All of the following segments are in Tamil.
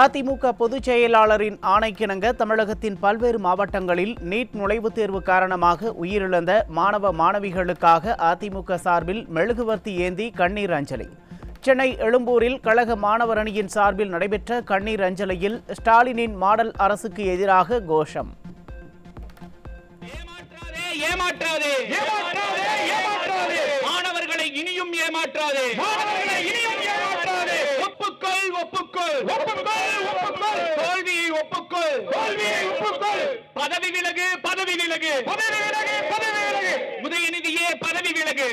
அதிமுக பொதுச் செயலாளரின் ஆணைக்கிணங்க தமிழகத்தின் பல்வேறு மாவட்டங்களில் நீட் நுழைவுத் தேர்வு காரணமாக உயிரிழந்த மாணவ மாணவிகளுக்காக அதிமுக சார்பில் மெழுகுவர்த்தி ஏந்தி கண்ணீர் அஞ்சலி. சென்னை எழும்பூரில் கழக மாணவர் அணியின் சார்பில் நடைபெற்ற கண்ணீர் அஞ்சலியில் ஸ்டாலினின் மாடல் அரசுக்கு எதிராக கோஷம். மாணவர்களை இனியும் ஏமாற்றாதே, தோல்வியை ஒப்புக்கொள், பதவி விலகு, பதவி விலகு, உதயநிதியே பதவி விலகு,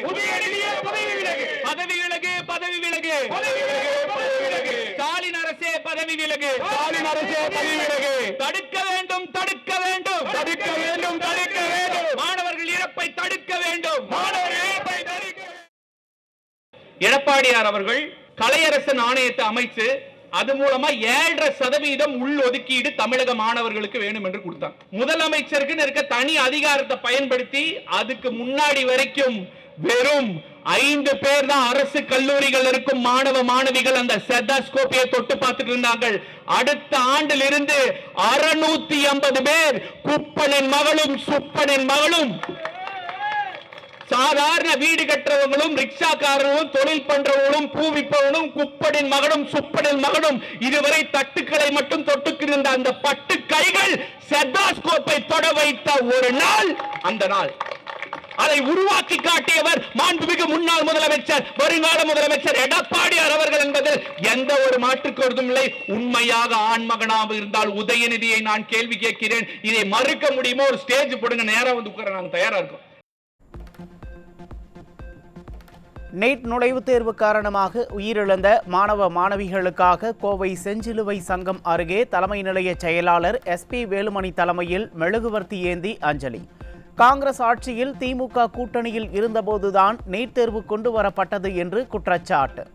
பதவி விலகு, பதவி விலகு, ஸ்டாலின் அரசே பதவி விலகு, தடுக்க வேண்டும், தடுக்க வேண்டும், தடுக்க வேண்டும், தடுக்க வேண்டும், மாணவர்கள் இறப்பை தடுக்க வேண்டும். எடப்பாடியார் அவர்கள் கலையரசன் ஆணையத்தை அமைச்சு அது மூலமா 7.5% உள் ஒதுக்கீடு தமிழக மாணவர்களுக்கு வேணும் என்று கொடுத்தாங்க. முதலமைச்சருக்கு இருக்க தனி அதிகாரத்தை பயன்படுத்தி அதுக்கு முன்னாடி வரைக்கும் வெறும் 5 பேர் தான் அரசு கல்லூரிகள் இருக்கும் மாணவ மாணவிகள் அந்த ஸ்டெத்தோஸ்கோப்பை தொட்டு பார்த்துட்டு இருந்தார்கள். அடுத்த ஆண்டில் இருந்து 650 பேர் குப்பனின் மகளும் சுப்பனின் மகளும் சாதாரண வீடு கட்டுறவங்களும் ரிக்ஷாக்காரர்களும் தொழில் பண்றவங்களும் பூவிப்பவனும் குப்பனின் மகனும் சுப்பனின் மகனும் இதுவரை தட்டுக்களை மட்டும் தொட்டுக்கிருந்த அந்த பட்டு கைகள் ஸ்டெத்தோஸ்கோப்பை தொட வைத்த ஒரு நாள் அந்த நாள். அதை உருவாக்கி காட்டியவர் மாண்புமிகு முன்னாள் முதலமைச்சர் வருங்கால முதலமைச்சர் எடப்பாடியார் அவர்கள் என்பதில் எந்த ஒரு மாற்று கருத்தும் இல்லை. உண்மையாக ஆண்மகனாக இருந்தால் உதயநிதியை நான் கேள்வி கேட்கிறேன். இதை மறுக்க முடியுமோ? ஒரு ஸ்டேஜ் போடுங்க, நேரா வந்து உட்கார நாங்க தயாரா இருக்கோம். நீட் நுழைவுத் தேர்வு காரணமாக உயிரிழந்த மாணவ மாணவிகளுக்காக கோவை செஞ்சிலுவை சங்கம் அருகே தலைமை நிலைய செயலாளர் SP வேலுமணி தலைமையில் மெழுகுவர்த்தி ஏந்தி அஞ்சலி. காங்கிரஸ் ஆட்சியில் திமுக கூட்டணியில் இருந்தபோதுதான் நீட் தேர்வு கொண்டு வரப்பட்டது என்று குற்றச்சாட்டு.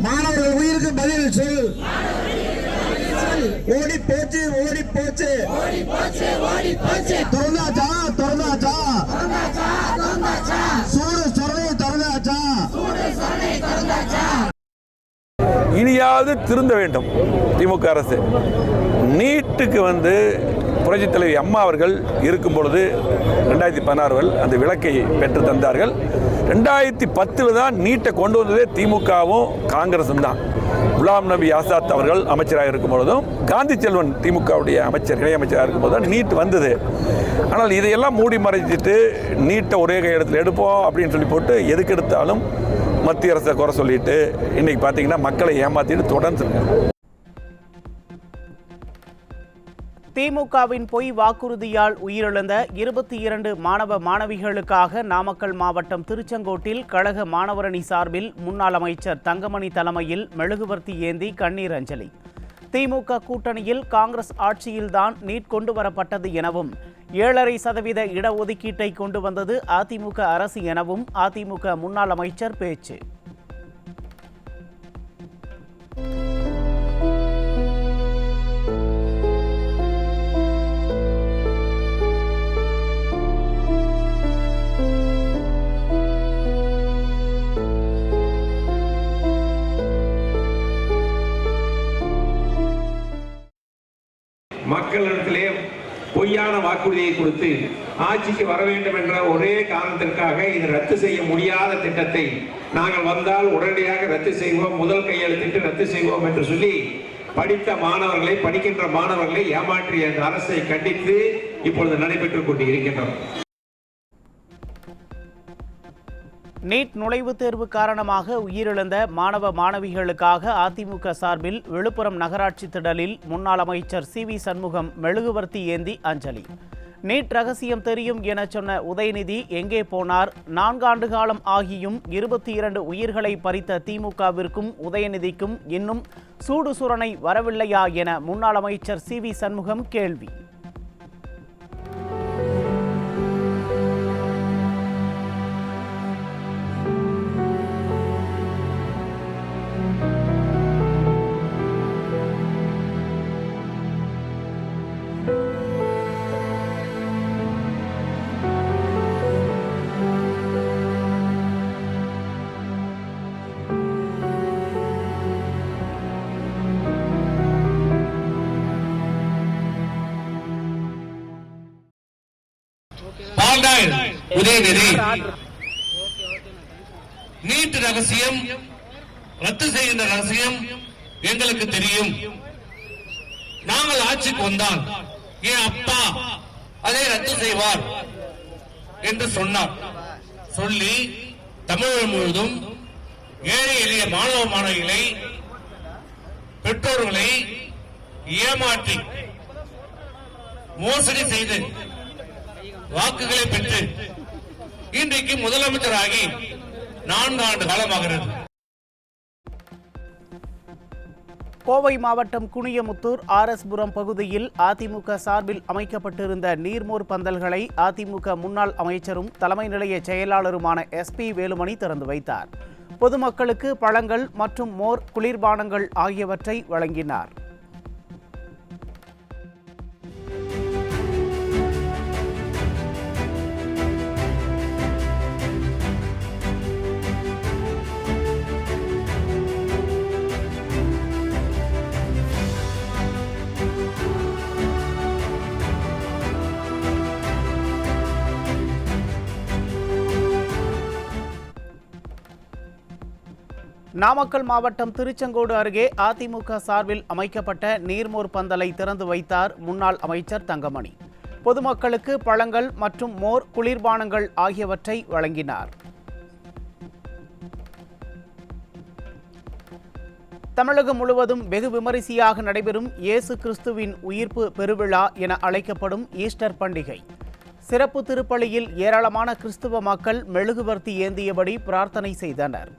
மாணவர்கள் உயிருக்கு பதில் சொல். ஓடி போச்சு, ஓடி போச்சு, திறந்தாச்சா, திறந்தாச்சா, சூடு சொரணை திறந்தாச்சா. இனியாவது திருந்த வேண்டும் திமுக அரசு. நீட்டுக்கு புரட்சித் தலைவி அம்மா அவர்கள் இருக்கும் பொழுது 2016 அந்த விளக்கை பெற்று தந்தார்கள். 2010 தான் நீட்டை கொண்டு வந்ததே திமுகவும் காங்கிரசும் தான். குலாம் நபி ஆசாத் அவர்கள் அமைச்சராக இருக்கும் பொழுதும் காந்தி செல்வன் திமுகவுடைய அமைச்சர் இணையமைச்சராக இருக்கும் போது தான் நீட் வந்தது. ஆனால் இதையெல்லாம் மூடி மறைச்சிட்டு நீட்டை ஒரே கையெழுத்தில் எடுப்போம் அப்படின்னு சொல்லி போட்டு எதுக்கு எடுத்தாலும் மத்திய அரசை குறை சொல்லிட்டு இன்னைக்கு பார்த்தீங்கன்னா மக்களை ஏமாத்திட்டு தொடர்ந்து திமுகவின் பொய் வாக்குறுதியால் உயிரிழந்த 22 மாணவ மாணவிகளுக்காக நாமக்கல் மாவட்டம் திருச்செங்கோட்டில் கழக மாணவரணி சார்பில் முன்னாள் அமைச்சர் தங்கமணி தலைமையில் மெழுகுவர்த்தி ஏந்தி கண்ணீர் அஞ்சலி. திமுக கூட்டணியில் காங்கிரஸ் ஆட்சியில்தான் நீட் கொண்டு வரப்பட்டது எனவும் 7.5% இடஒதுக்கீட்டை கொண்டு வந்தது அதிமுக அரசு எனவும் அதிமுக முன்னாள் அமைச்சர் பேச்சு. மக்களிடத்திலே பொய்யான வாக்குறுதியை கொடுத்து ஆட்சிக்கு வர வேண்டும் என்ற ஒரே காரணத்திற்காக இது ரத்து செய்ய முடியாத திட்டத்தை நாங்கள் வந்தால் உடனடியாக ரத்து செய்வோம், முதல் கையெழுத்திட்டு ரத்து செய்வோம் என்று சொல்லி படிக்கின்ற மாணவர்களை ஏமாற்றிய அந்த அரசை கண்டித்து இப்பொழுது நடைபெற்றுக் கொண்டு இருக்கின்றோம். நீட் நுழைவுத் தேர்வு காரணமாக உயிரிழந்த மாணவ மாணவிகளுக்காக அதிமுக சார்பில் விழுப்புரம் நகராட்சி திடலில் முன்னாள் அமைச்சர் CV சண்முகம் மெழுகுவர்த்தி ஏந்தி அஞ்சலி. நீட் ரகசியம் தெரியும் என சொன்ன உதயநிதி எங்கே போனார்? 4 ஆண்டு காலம் ஆகியும் 22 உயிர்களை பறித்த திமுகவிற்கும் உதயநிதிக்கும் இன்னும் சூடு சுரணை வரவில்லையா என முன்னாள் அமைச்சர் CV சண்முகம் கேள்வி. பால்ராய் உதயநிதி நீட் ரகசியம் ரத்து செய்கின்ற ரகசியம் எங்களுக்கு தெரியும். நாங்கள் ஆட்சிக்கு வந்தால் என் அப்பா அதை ரத்து செய்வார் என்று சொன்னார். சொல்லி தமிழகம் முழுவதும் ஏழை எளிய மாணவ மாணவிகளை பெற்றோர்களை ஏமாற்றி மோசடி செய்து வாக்குகளை பெற்று இன்றைக்கு முதலமைச்சராகி 4 ஆண்டு காலமாகிறது. கோவை மாவட்டம் குனியமுத்தூர் ஆர்எஸ்புரம் பகுதியில் அதிமுக சார்பில் அமைக்கப்பட்டிருந்த நீர்மோர் பந்தல்களை அதிமுக முன்னாள் அமைச்சரும் தலைமை நிலைய செயலாளருமான SP வேலுமணி திறந்து வைத்தார். பொதுமக்களுக்கு பழங்கள் மற்றும் மோர், குளிர்பானங்கள் ஆகியவற்றை வழங்கினார். நாமக்கல் மாவட்டம் திருச்செங்கோடு அருகே அதிமுக சார்பில் அமைக்கப்பட்ட நீர்மோர் பந்தலை திறந்து வைத்தார் முன்னாள் அமைச்சர் தங்கமணி. பொதுமக்களுக்கு பழங்கள் மற்றும் மோர், குளிர்பானங்கள் ஆகியவற்றை வழங்கினார். தமிழகம் முழுவதும் வெகு விமரிசையாக நடைபெறும் இயேசு கிறிஸ்துவின் உயிர்ப்பு பெருவிழா என அழைக்கப்படும் ஈஸ்டர் பண்டிகை. சிறப்பு திருப்பலியில் ஏராளமான கிறிஸ்துவ மக்கள் மெழுகுவர்த்தி ஏந்தியபடி பிரார்த்தனை செய்தனர்.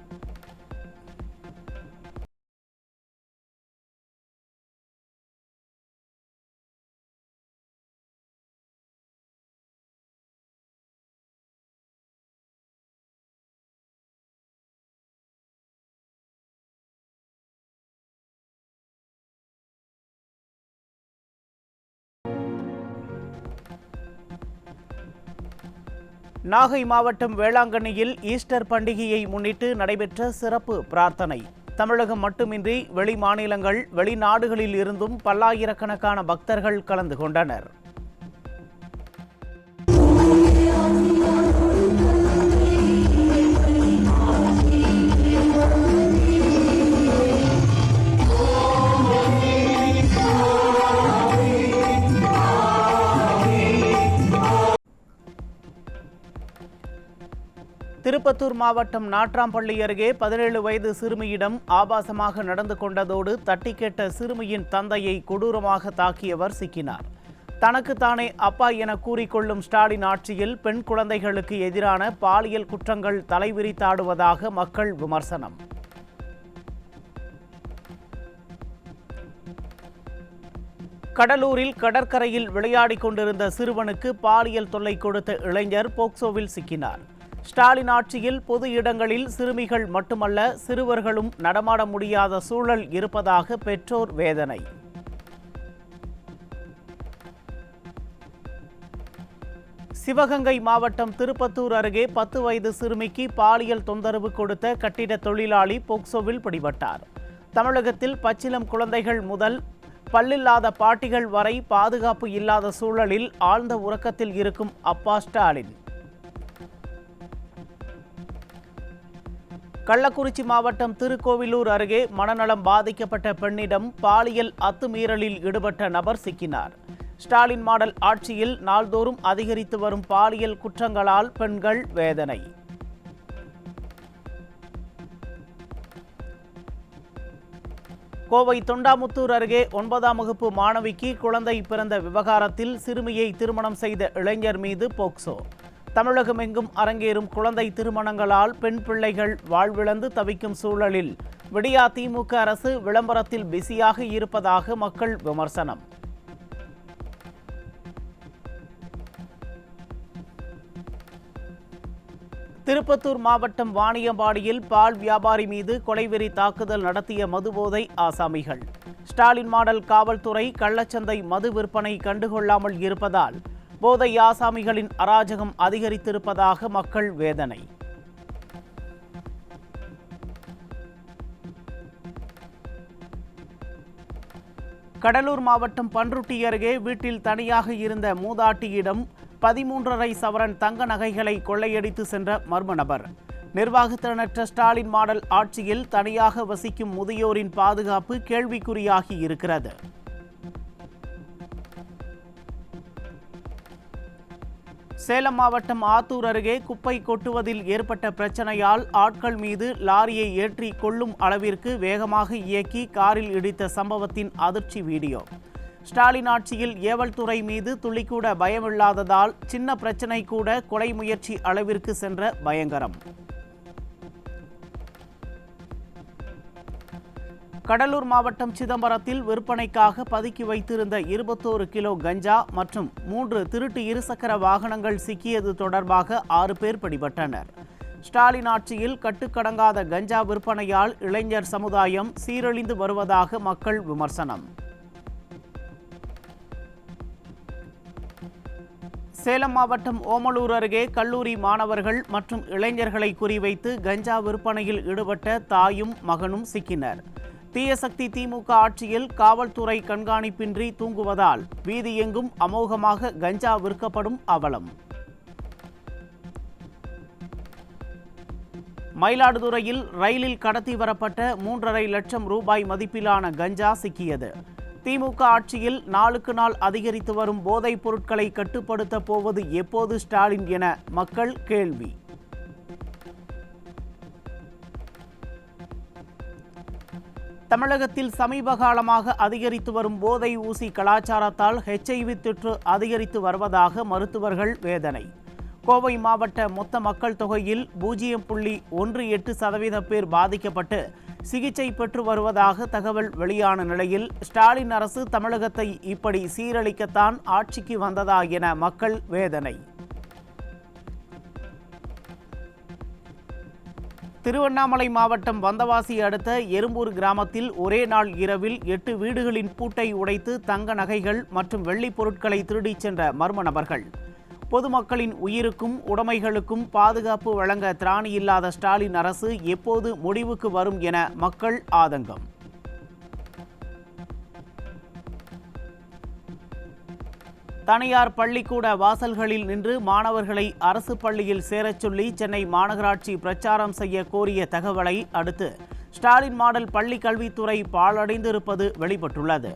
நாகை மாவட்டம் வேளாங்கண்ணியில் ஈஸ்டர் பண்டிகையை முன்னிட்டு நடைபெற்ற சிறப்பு பிரார்த்தனை. தமிழகம் மட்டுமின்றி வெளி மாநிலங்கள், வெளிநாடுகளில் இருந்தும் பல்லாயிரக்கணக்கான பக்தர்கள் கலந்து கொண்டனர். திருப்பத்தூர் மாவட்டம் நாட்ராம்பள்ளி அருகே 17 வயது சிறுமியிடம் ஆபாசமாக நடந்து கொண்டதோடு தட்டி கேட்ட சிறுமியின் தந்தையை கொடூரமாக தாக்கியவர் சிக்கினார். தனக்குத்தானே அப்பா என கூறிக்கொள்ளும் ஸ்டாலின் ஆட்சியில் பெண் குழந்தைகளுக்கு எதிரான பாலியல் குற்றங்கள் தலைவிரித்தாடுவதாக மக்கள் விமர்சனம். கடலூரில் கடற்கரையில் விளையாடிக் கொண்டிருந்த சிறுவனுக்கு பாலியல் தொல்லை கொடுத்த இளைஞர் போக்சோவில் சிக்கினார். ஸ்டாலின் ஆட்சியில் பொது இடங்களில் சிறுமிகள் மட்டுமல்ல, சிறுவர்களும் நடமாட முடியாத சூழல் இருப்பதாக பெற்றோர் வேதனை. சிவகங்கை மாவட்டம் திருப்பத்தூர் அருகே 10 வயது சிறுமிக்கு பாலியல் தொந்தரவு கொடுத்த கட்டிட தொழிலாளி போக்சோவில் பிடிபட்டார். தமிழகத்தில் பச்சிளம் குழந்தைகள் முதல் பல்லில்லாத பாட்டிகள் வரை பாதுகாப்பு இல்லாத சூழலில் ஆழ்ந்த உறக்கத்தில் இருக்கும் அப்பா ஸ்டாலின். கள்ளக்குறிச்சி மாவட்டம் திருக்கோவிலூர் அருகே மனநலம் பாதிக்கப்பட்ட பெண்ணிடம் பாலியல் அத்துமீறலில் ஈடுபட்ட நபர் சிக்கினார். ஸ்டாலின் மாடல் ஆட்சியில் நாள்தோறும் அதிகரித்து வரும் பாலியல் குற்றங்களால் பெண்கள் வேதனை. கோவை தொண்டாமுத்தூர் அருகே 9ஆம் வகுப்பு மாணவிக்கு குழந்தை பிறந்த விவகாரத்தில் சிறுமியை திருமணம் செய்த இளைஞர் மீது போக்சோ. தமிழகமெங்கும் அரங்கேறும் குழந்தை திருமணங்களால் பெண் பிள்ளைகள் வாழ்விழந்து தவிக்கும் சூழலில் விடியா திமுக அரசு விளம்பரத்தில் பிஸியாக இருப்பதாக மக்கள் விமர்சனம். திருப்பத்தூர் மாவட்டம் வாணியம்பாடியில் பால் வியாபாரி மீது கொலைவெறி தாக்குதல் நடத்திய மதுபோதை ஆசாமிகள். ஸ்டாலின் மாடல் காவல்துறை கள்ளச்சந்தை மது விற்பனை கண்டுகொள்ளாமல் இருப்பதால் போதை ஆசாமிகளின் அராஜகம் அதிகரித்திருப்பதாக மக்கள் வேதனை. கடலூர் மாவட்டம் பன்ருட்டி அருகே வீட்டில் தனியாக இருந்த மூதாட்டியிடம் 13.5 சவரன் தங்க நகைகளை கொள்ளையடித்து சென்ற மர்ம நபர். நிர்வாகத்திறனற்ற ஸ்டாலின் மாடல் ஆட்சியில் தனியாக வசிக்கும் முதியோரின் பாதுகாப்பு கேள்விக்குறியாகி இருக்கிறது. சேலம் மாவட்டம் ஆத்தூர் அருகே குப்பை கொட்டுவதில் ஏற்பட்ட பிரச்சனையால் ஆட்கள் மீது லாரியை ஏற்றி கொள்ளும் அளவிற்கு வேகமாக இயக்கி காரில் இடித்த சம்பவத்தின் அதிர்ச்சி வீடியோ. ஸ்டாலின் ஆட்சியில் ஏவல்துறை மீது துளிக்கூட பயமில்லாததால் சின்ன பிரச்சனை கூட கொலை முயற்சி அளவிற்கு சென்ற பயங்கரம். கடலூர் மாவட்டம் சிதம்பரத்தில் விற்பனைக்காக பதுக்கி வைத்திருந்த 21 கிலோ கஞ்சா மற்றும் 3 திருட்டு இருசக்கர வாகனங்கள் சிக்கியது தொடர்பாக 6 பேர் பிடிபட்டனர். ஸ்டாலின் ஆட்சியில் கட்டுக்கடங்காத கஞ்சா விற்பனையால் இளைஞர் சமுதாயம் சீரழிந்து வருவதாக மக்கள் விமர்சனம். சேலம் மாவட்டம் ஓமலூர் அருகே கல்லூரி மாணவர்கள் மற்றும் இளைஞர்களை குறிவைத்து கஞ்சா விற்பனையில் ஈடுபட்ட தாயும் மகனும் சிக்கினர். தீயசக்தி திமுக ஆட்சியில் காவல்துறை கண்காணிப்பின்றி தூங்குவதால் வீதி எங்கும் அமோகமாக கஞ்சா விற்கப்படும் அவலம். மயிலாடுதுறையில் ரயிலில் கடத்தி வரப்பட்ட 3.5 லட்சம் ரூபாய் மதிப்பிலான கஞ்சா சிக்கியது. திமுக ஆட்சியில் நாளுக்கு நாள் அதிகரித்து வரும் போதைப் பொருட்களை கட்டுப்படுத்த போவது எப்போது ஸ்டாலின் என மக்கள் கேள்வி. தமிழகத்தில் சமீப காலமாக அதிகரித்து வரும் போதை ஊசி கலாச்சாரத்தால் HIV தொற்று அதிகரித்து வருவதாக மருத்துவர்கள் வேதனை. கோவை மாவட்ட மொத்த மக்கள் தொகையில் 0.18% பேர் பாதிக்கப்பட்டு சிகிச்சை பெற்று வருவதாக தகவல் வெளியான நிலையில் ஸ்டாலின் அரசு தமிழகத்தை இப்படி சீரழிக்கத்தான் ஆட்சிக்கு வந்ததா என மக்கள் வேதனை. திருவண்ணாமலை மாவட்டம் வந்தவாசி அடுத்த எறும்பூர் கிராமத்தில் ஒரே நாள் இரவில் 8 வீடுகளின் பூட்டை உடைத்து தங்க நகைகள் மற்றும் வெள்ளி பொருட்களை திருடிச் சென்ற மர்ம நபர்கள். பொதுமக்களின் உயிருக்கும் உடைமைகளுக்கும் பாதுகாப்பு வழங்க திராணி இல்லாத ஸ்டாலின் அரசு எப்போது முடிவுக்கு வரும் என மக்கள் ஆதங்கம். தனியார் பள்ளிக்கூட வாசல்களில் நின்று மாணவர்களை அரசு பள்ளியில் சேரச் சொல்லி சென்னை மாநகராட்சி பிரச்சாரம் செய்ய கோரிய தகவலை அடுத்து ஸ்டாலின் மாடல் பள்ளி கல்வித்துறை பாழடைந்திருப்பது வெளிப்பட்டுள்ளது.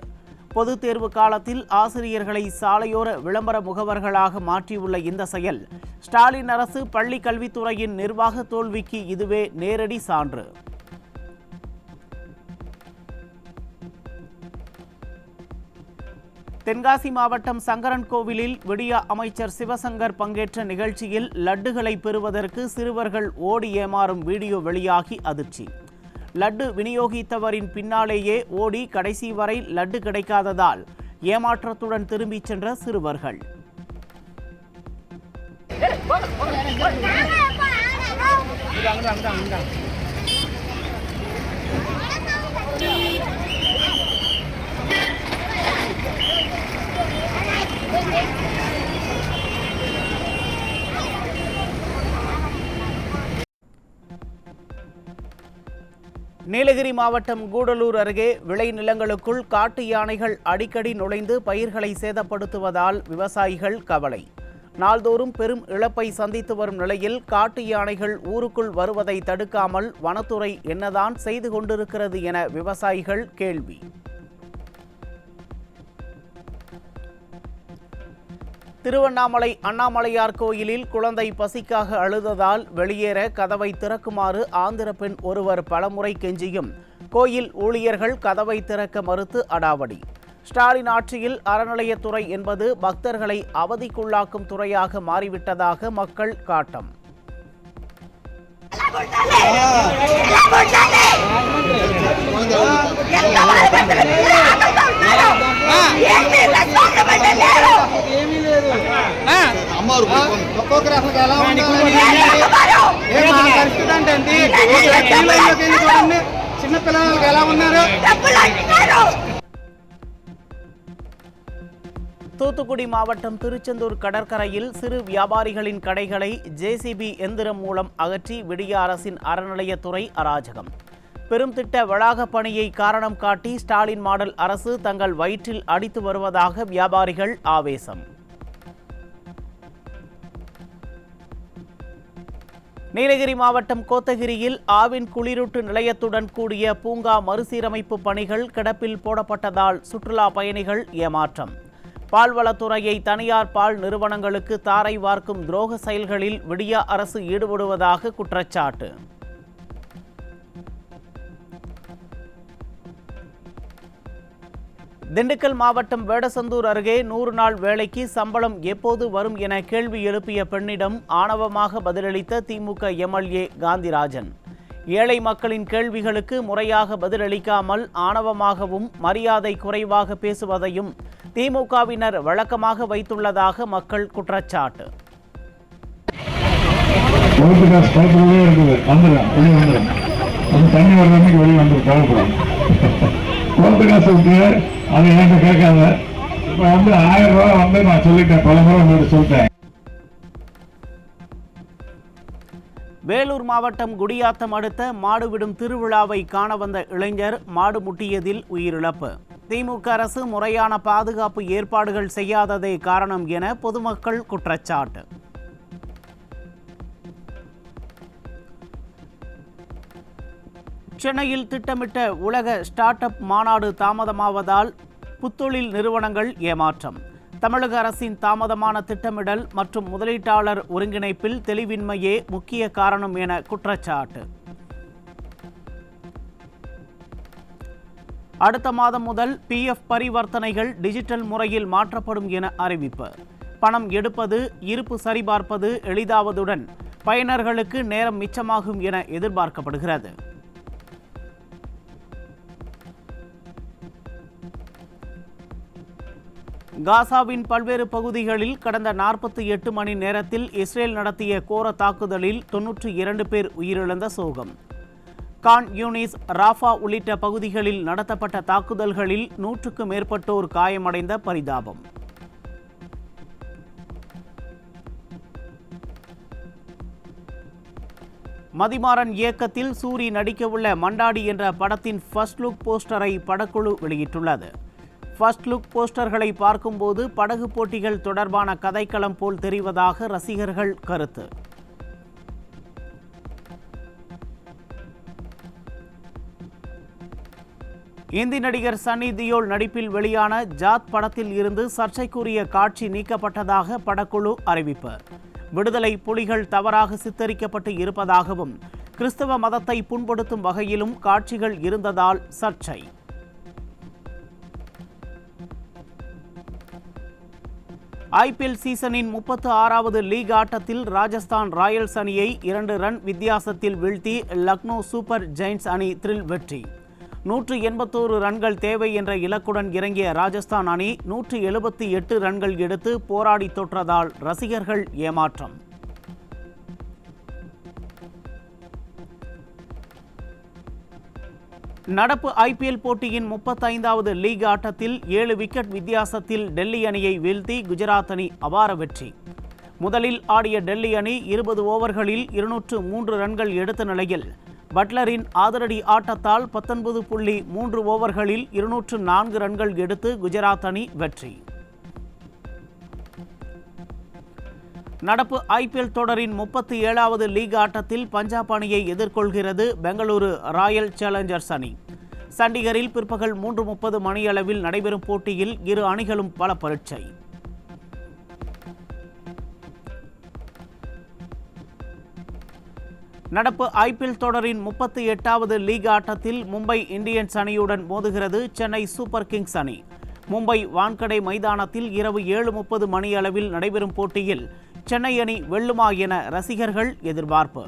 பொதுத் தேர்வு காலத்தில் ஆசிரியர்களை சாலையோர விளம்பர முகவர்களாக மாற்றியுள்ள இந்த செயல் ஸ்டாலின் அரசு பள்ளி கல்வித்துறையின் நிர்வாக தோல்விக்கு இதுவே நேரடி சான்று. தென்காசி மாவட்டம் சங்கரன் கோவிலில் விடியா அமைச்சர் சிவசங்கர் பங்கேற்ற நிகழ்ச்சியில் லட்டுகளை பெறுவதற்கு சிறுவர்கள் ஓடி ஏமாறும் வீடியோ வெளியாகி அதிர்ச்சி. லட்டு விநியோகித்தவரின் பின்னாலேயே ஓடி கடைசி வரை லட்டு கிடைக்காததால் ஏமாற்றத்துடன் திரும்பிச் சென்ற சிறுவர்கள். நீலகிரி மாவட்டம் கூடலூர் அருகே விளைநிலங்களுக்குள் காட்டு யானைகள் அடிக்கடி நுழைந்து பயிர்களை சேதப்படுத்துவதால் விவசாயிகள் கவலை. நாள்தோறும் பெரும் இழப்பை சந்தித்து வரும் நிலையில் காட்டு யானைகள் ஊருக்குள் வருவதை தடுக்காமல் வனத்துறை என்னதான் செய்து கொண்டிருக்கிறது என விவசாயிகள் கேள்வி. திருவண்ணாமலை அண்ணாமலையார் கோயிலில் குழந்தை பசிக்காக அழுததால் வெளியேற கதவை திறக்குமாறு ஆந்திர பெண் ஒருவர் பலமுறை கெஞ்சியும் கோயில் ஊழியர்கள் கதவை திறக்க மறுத்து அடாவடி. ஸ்டாலின் ஆட்சியில் அறநிலையத்துறை என்பது பக்தர்களை அவதிக்குள்ளாக்கும் துறையாக மாறிவிட்டதாக மக்கள் காட்டம். చిన్నపిల్లలకి ఎలా ఉన్నారు? தூத்துக்குடி மாவட்டம் திருச்செந்தூர் கடற்கரையில் சிறு வியாபாரிகளின் கடைகளை JCB எந்திரம் மூலம் அகற்றி விடிய அரசின் அறநிலையத்துறை அராஜகம். பெரும் திட்ட வளாக பணியை காரணம் காட்டி ஸ்டாலின் மாடல் அரசு தங்கள் வயிற்றில் அடித்து வருவதாக வியாபாரிகள் ஆவேசம். நீலகிரி மாவட்டம் கோத்தகிரியில் ஆவின் குளிரூட்டு நிலையத்துடன் கூடிய பூங்கா மறுசீரமைப்பு பணிகள் கிடப்பில் போடப்பட்டதால் சுற்றுலா பயணிகள் ஏமாற்றம். பால்வளத்துறையை தனியார் பால் நிறுவனங்களுக்கு தாரை வார்க்கும் துரோக செயல்களில் விடியா அரசு ஈடுபடுவதாக குற்றச்சாட்டு. திண்டுக்கல் மாவட்டம் வேடசந்தூர் அருகே 100 நாள் வேலைக்கு சம்பளம் எப்போது வரும் என கேள்வி எழுப்பிய பெண்ணிடம் ஆணவமாக பதிலளித்த திமுக எம்எல்ஏ காந்திராஜன். ஏழை மக்களின் கேள்விகளுக்கு முறையாக பதிலளிக்காமல் ஆணவமாகவும் மரியாதை குறைவாக பேசுவதையும் திமுகவினர் வழக்கமாக வைத்துள்ளதாக மக்கள் குற்றச்சாட்டு. வேலூர் மாவட்டம் குடியாத்தம் அடுத்த மாடுவிடும் திருவிழாவை காண வந்த இளைஞர் மாடு முட்டியதில் உயிரிழப்பு. திமுக அரசு முறையான பாதுகாப்பு ஏற்பாடுகள் செய்யாததே காரணம் என பொதுமக்கள் குற்றச்சாட்டு. சென்னையில் திட்டமிட்ட உலக ஸ்டார்ட் அப் மாநாடு தாமதமாவதால் புத்தொழில் நிறுவனங்கள் ஏமாற்றம். தமிழக அரசின் தாமதமான திட்டமிடல் மற்றும் முதலீட்டாளர் ஒருங்கிணைப்பில் தெளிவின்மையே முக்கிய காரணம் என குற்றச்சாட்டு. அடுத்த மாதம் முதல் PF பரிவர்த்தனைகள் டிஜிட்டல் முறையில் மாற்றப்படும் என அறிவிப்பு. பணம் எடுப்பது, இருப்பு சரிபார்ப்பது எளிதாவதுடன் பயனர்களுக்கு நேரம் மிச்சமாகும் என எதிர்பார்க்கப்படுகிறது. காசாவின் பல்வேறு பகுதிகளில் கடந்த 48 மணி நேரத்தில் இஸ்ரேல் நடத்திய கோர தாக்குதலில் 92 பேர் உயிரிழந்த சோகம். கான் யூனிஸ், ராஃபா உள்ளிட்ட பகுதிகளில் நடத்தப்பட்ட தாக்குதல்களில் 100க்கும் மேற்பட்டோர் காயமடைந்த பரிதாபம். மதிமாறன் இயக்கத்தில் சூரி நடிக்கவுள்ள மண்டாடி என்ற படத்தின் ஃபர்ஸ்ட் லுக் போஸ்டரை படக்குழு வெளியிட்டுள்ளது. ஃபர்ஸ்ட் லுக் போஸ்டர்களை பார்க்கும்போது படகு போட்டிகள் தொடர்பான கதைக்களம் போல் தெரிவதாக ரசிகர்கள் கருத்து. இந்தி நடிகர் சன்னி தியோல் நடிப்பில் வெளியான ஜாத் படத்தில் இருந்து சர்ச்சைக்குரிய காட்சி நீக்கப்பட்டதாக படக்குழு அறிவிப்பு. விடுதலை புலிகள் தவறாக சித்தரிக்கப்பட்டு இருப்பதாகவும் கிறிஸ்தவ மதத்தை புண்படுத்தும் வகையிலும் காட்சிகள் இருந்ததால் சர்ச்சை. IPL சீசனின் 36வது லீக் ஆட்டத்தில் ராஜஸ்தான் ராயல்ஸ் அணியை 2 ரன் வித்தியாசத்தில் வீழ்த்தி லக்னோ சூப்பர் ஜெயின்ட்ஸ் அணி த்ரில் வெற்றி. 181 ரன்கள் தேவை என்ற இலக்குடன் இறங்கிய ராஜஸ்தான் அணி 178 ரன்கள் எடுத்து போராடி தோற்றதால் ரசிகர்கள் ஏமாற்றம். நடப்பு IPL போட்டியின் 35வது லீக் ஆட்டத்தில் 7 விக்கெட் வித்தியாசத்தில் டெல்லி அணியை வீழ்த்தி குஜராத் அணி அபார வெற்றி. முதலில் ஆடிய டெல்லி அணி 20 ஓவர்களில் 203 ரன்கள் எடுத்த நிலையில் பட்லரின் ஆதரடி ஆட்டத்தால் 19.3 ஓவர்களில் 204 ரன்கள் எடுத்து குஜராத் அணி வெற்றி. நடப்பு IPL தொடரின் 37வது லீக் ஆட்டத்தில் பஞ்சாப் அணியை எதிர்கொள்கிறது பெங்களூரு ராயல் சேலஞ்சர்ஸ் அணி. சண்டிகரில் பிற்பகல் 3:30 மணியளவில் நடைபெறும் போட்டியில் இரு அணிகளும் பல பரீட்சை. நடப்பு IPL தொடரின் 38வது லீக் ஆட்டத்தில் மும்பை இந்தியன்ஸ் அணியுடன் மோதுகிறது சென்னை சூப்பர் கிங்ஸ் அணி. மும்பை வான்கடை மைதானத்தில் இரவு 7:30 மணியளவில் நடைபெறும் போட்டியில் சென்னை அணி வெல்லுமா என ரசிகர்கள் எதிர்பார்ப்பு.